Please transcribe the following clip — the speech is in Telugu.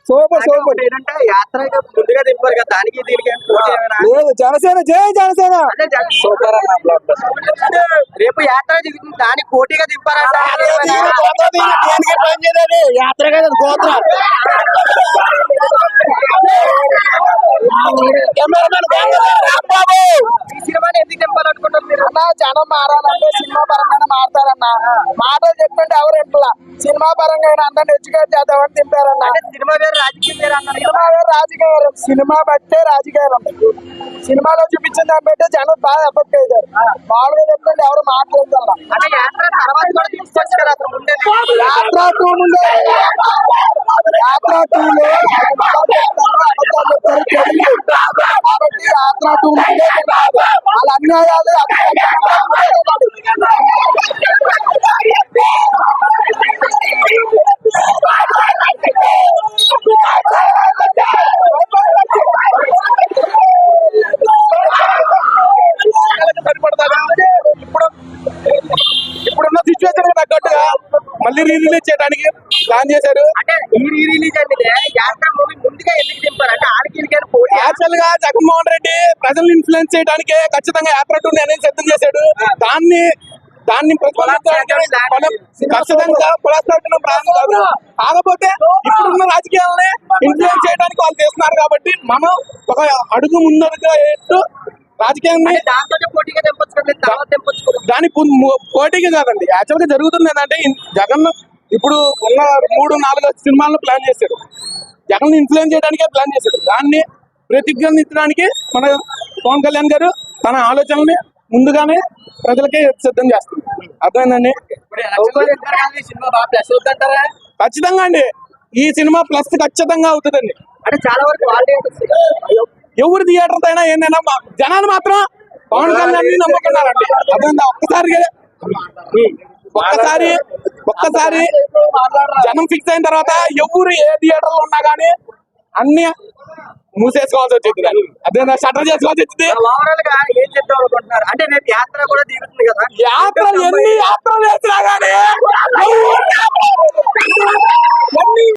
Super super. ఏంటంటే యాత్ర ముందుగా దింపారు కదా, దానికి దీనికి లేదు జనసేన, జై జనసేన. సూపర్ అన్న. రేపు యాత్ర దిగుతుంది, దానికి పోటీగా దింపారంట. యాత్ర కదా గోత్ర. ఈ సినిమాని ఎందుకు దింపాలనుకుంటారు మీరు? అన్న జనం మారాలంటే సినిమా పరంగానే మారుతారన్న. మాటలు చెప్తుంటే ఎవరు ఇంట్లో సినిమా పరంగా అందరిని ఎడ్యుకేట్ చేద్దామని దింపారన్న. సినిమా వేరు రాజకీయం వేరు అన్నారు. సినిమా వేరు రాజకీయం వేరు. సినిమా బట్టే రాజకీయాలు ఉంటాయి. సినిమాలో చూపించిన దాన్ని బట్టి జనం బాగా ఎఫెక్ట్ అవుతారు. మామూలుగా చెప్తుంటే ఎవరు మాట్లాడతారు. అంటే యాత్ర తర్వాత కూడా తీసుకోవచ్చు కదా, అసలు ముందే యాత్ర టూ ముందే, యాత్ర టూలో కాబట్టి యాత్ర టూ ముందే వాళ్ళ అన్యాయాలు ఇప్పుడున్న సిచ్యువేషన్ తగ్గట్టుగా మళ్ళీ రిలీజ్ చేయడానికి ప్లాన్ చేశారు. అంటే ఈ రిలీజ్ అనేది యాత్ర మూవీ ముందుగా ఎందుకు దింపారు అంటే ఆడికి పోటీ. యాక్చువల్ గా జగన్మోహన్ రెడ్డి ప్రజలను ఇన్ఫ్లుయెన్స్ చేయడానికి ఖచ్చితంగా యాత్ర టూని అనేది సిద్ధం చేశాడు. దాన్ని ఖచ్చితంగా పురస్కరించడం ప్రారంభం కాదు. కాకపోతే ఇప్పుడున్న రాజకీయాలని ఇన్ఫ్లుయెన్స్ చేయడానికి వాళ్ళు చేస్తున్నారు. కాబట్టి మనం ఒక అడుగు ముందడుగా వేస్తూ రాజకీయాన్ని దాంతో పోటీగా తెంపొచ్చు. దాని పోటీగా కాదండి. యాక్చువల్ గా జరుగుతుంది ఏంటంటే జగన్ ఇప్పుడు ఉన్న 3-4 సినిమాలను ప్లాన్ చేశాడు. జగన్ ఇన్ఫ్లుయెన్స్ చేయడానికే ప్లాన్ చేశాడు. దాన్ని ప్రతిఘటించడానికి మన పవన్ కళ్యాణ్ గారు తన ఆలోచనల్ని ముందుగానే ప్రజలకే సిద్ధం చేస్తుంది. అర్థమైందండి. సినిమా బాగా ప్లస్ అవుతుంటారా? ఖచ్చితంగా అండి. ఈ సినిమా ప్లస్ ఖచ్చితంగా అవుతుందండి. అంటే చాలా వరకు ఎవరు థియేటర్ అయినా ఏంటైనా జనాలు మాత్రం పవన్ కళ్యాణ్ నమ్ముకున్నారండి. అర్థమైందా? ఒక్కసారి జనం ఫిక్స్ అయిన తర్వాత ఎవరు ఏ థియేటర్ లో ఉన్నా గానీ అన్ని మూసేసుకోవాల్సి వచ్చింది. అదే షటర్ చేసుకోవాల్సి వచ్చింది. ఓవరాల్ గా ఏం చెప్తాం అనుకుంటున్నారు అంటే రేపు యాత్ర కూడా తీరుతుంది కదా. యాత్ర ఎన్ని యాత్రలు వేసినా గానీ